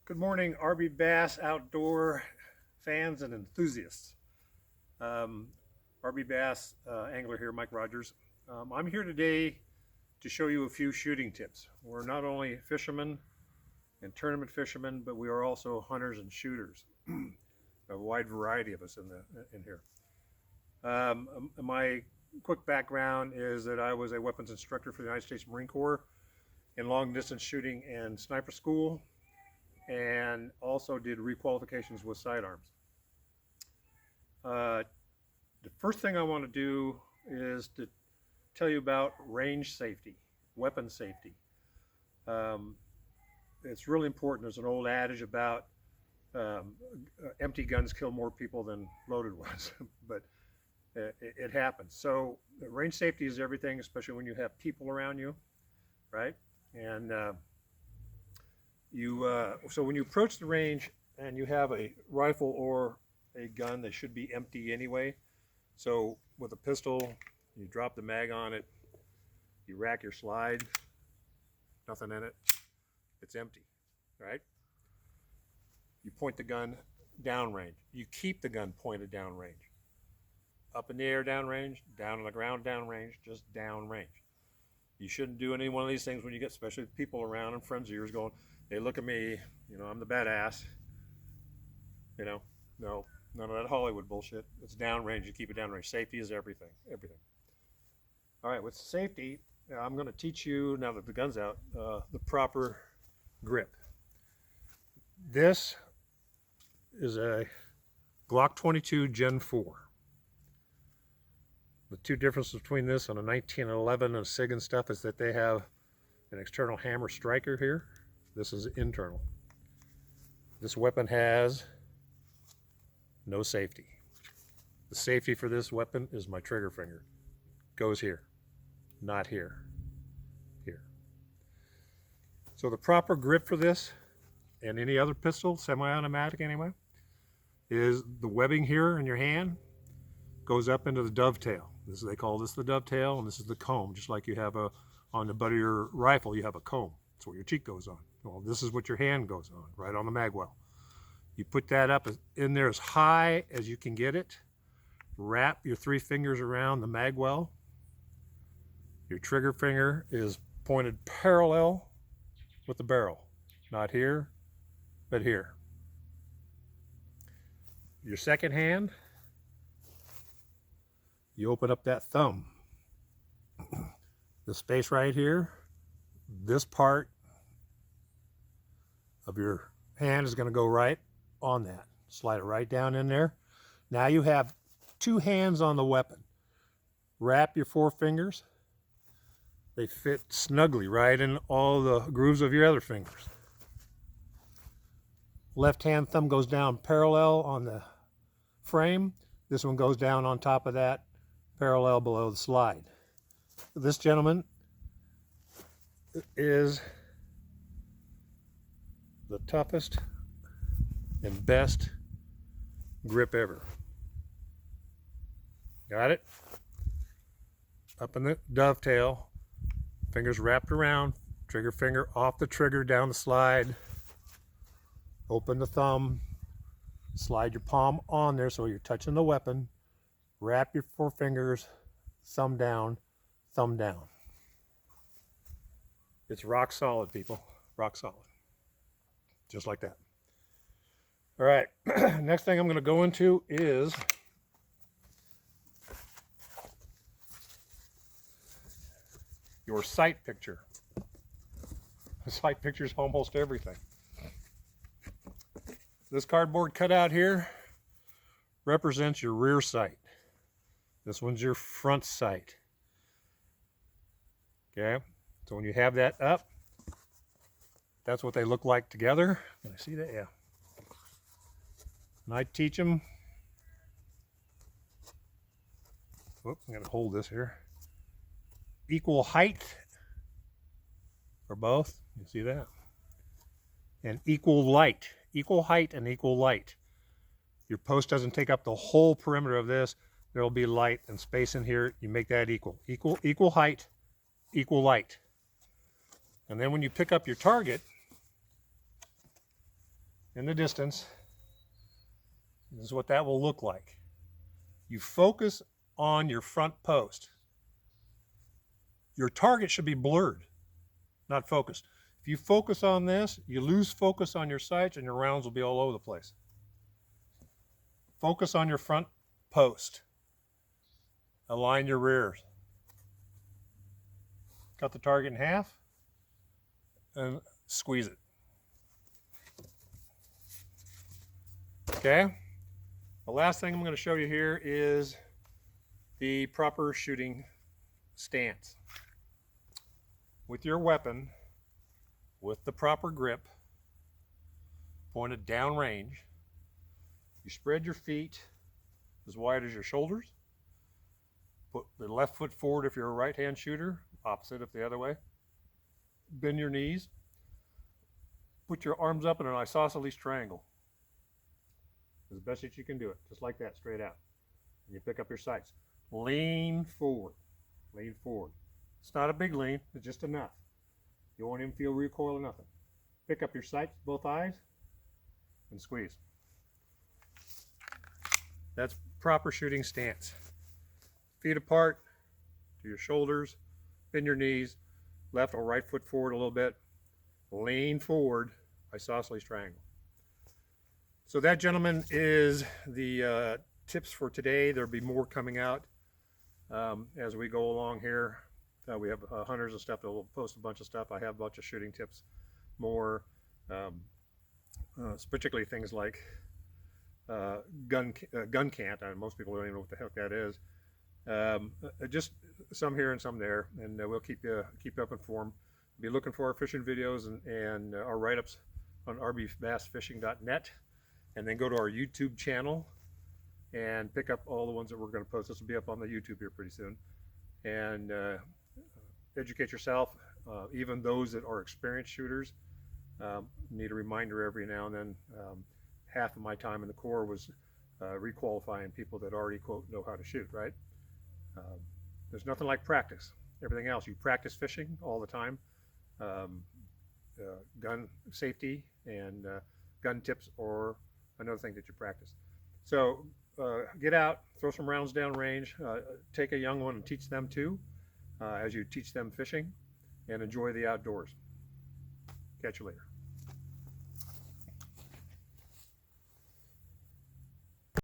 Good morning, RB Bass outdoor fans and enthusiasts. Um, RB Bass angler here, Mike Rogers. I'm here today to show you a few shooting tips. We're not only fishermen and tournament fishermen, but we are also hunters and shooters. A wide variety of us in here. My quick background is that I was a weapons instructor for the United States Marine Corps in long distance shooting and sniper school, and also did requalifications with sidearms. Uh, the first thing I want to do is to tell you about range safety, weapon safety. Um, it's really important. There's an old adage about empty guns kill more people than loaded ones, but it happens. So range safety is everything, especially when you have people around you, right? And so when you approach the range and you have a rifle or a gun, they should be empty anyway. So with a pistol, you drop the mag on it, you rack your slide, nothing in it, it's empty, right? You point the gun downrange. You keep the gun pointed downrange. Up in the air downrange, down on the ground downrange, just downrange. You shouldn't do any one of these things when you get, especially people around and friends of yours going, hey, look at me, I'm the badass. No, none of that Hollywood bullshit. It's downrange. You keep it downrange. Safety is everything. Everything. All right, with safety, I'm going to teach you, now that the gun's out, the proper grip. This is a Glock 22 Gen 4. The two differences between this and a 1911 and a SIG and stuff is that they have an external hammer striker here. This is internal. This weapon has no safety. The safety for this weapon is my trigger finger. Goes here, not here, here. So the proper grip for this, and any other pistol, semi-automatic anyway, is the webbing here in your hand goes up into the dovetail. They call this the dovetail, and this is the comb, just like you have on the butt of your rifle, you have a comb. That's where your cheek goes on. Well, this is what your hand goes on, right on the magwell. You put that up in there as high as you can get it. Wrap your 3 fingers around the magwell. Your trigger finger is pointed parallel with the barrel. Not here, but here. Your second hand, you open up that thumb. The space right here, this part of your hand is going to go right on that. Slide it right down in there. Now you have 2 hands on the weapon. Wrap your 4 fingers. They fit snugly right in all the grooves of your other fingers. Left hand thumb goes down parallel on the frame. This one goes down on top of that, parallel below the slide. This gentleman is the toughest and best grip ever. Got it? Up in the dovetail, fingers wrapped around, trigger finger off the trigger, down the slide. Open the thumb, slide your palm on there so you're touching the weapon. Wrap your 4 fingers, thumb down, thumb down. It's rock solid, people. Rock solid. Just like that. All right, next thing I'm going to go into is your sight picture. The sight picture is almost everything. This cardboard cutout here represents your rear sight. This one's your front sight. Okay, so when you have that up, that's what they look like together. Can I see that? Yeah. And I teach them. Whoop, I'm going to hold this here. Equal height for both. You see that? And equal light. Equal height and equal light. Your post doesn't take up the whole perimeter of this. There will be light and space in here. You make that equal. Equal height, equal light. And then when you pick up your target, in the distance. This is what that will look like. You focus on your front post. Your target should be blurred, not focused. If you focus on this, you lose focus on your sights and your rounds will be all over the place. Focus on your front post. Align your rears. Cut the target in half and squeeze it. Okay? The last thing I'm going to show you here is the proper shooting stance. With your weapon, with the proper grip, pointed downrange, you spread your feet as wide as your shoulders. Put the left foot forward if you're a right-hand shooter, opposite if the other way. Bend your knees. Put your arms up in an isosceles triangle. As best as you can do it, just like that, straight out. And you pick up your sights. Lean forward. Lean forward. It's not a big lean, it's just enough. You won't even feel recoil or nothing. Pick up your sights, both eyes, and squeeze. That's proper shooting stance. Feet apart to your shoulders, bend your knees, left or right foot forward a little bit, lean forward, isosceles triangle. So that, gentlemen, is the tips for today. There'll be more coming out as we go along here. We have hunters and stuff that will post a bunch of stuff. I have a bunch of shooting tips, more, particularly things like gun cant. Most people don't even know what the heck that is. Just some here and some there, and we'll keep you up informed. Be looking for our fishing videos and our write-ups on rbbassfishing.net, and then go to our YouTube channel and pick up all the ones that we're going to post. This will be up on the YouTube here pretty soon. And educate yourself. Even those that are experienced shooters need a reminder every now and then. Half of my time in the Corps was requalifying people that already, quote, know how to shoot, right? There's nothing like practice. Everything else, you practice fishing all the time. Gun safety and gun tips or another thing that you practice. So get out, throw some rounds down range, take a young one and teach them too, as you teach them fishing, and enjoy the outdoors. Catch you later.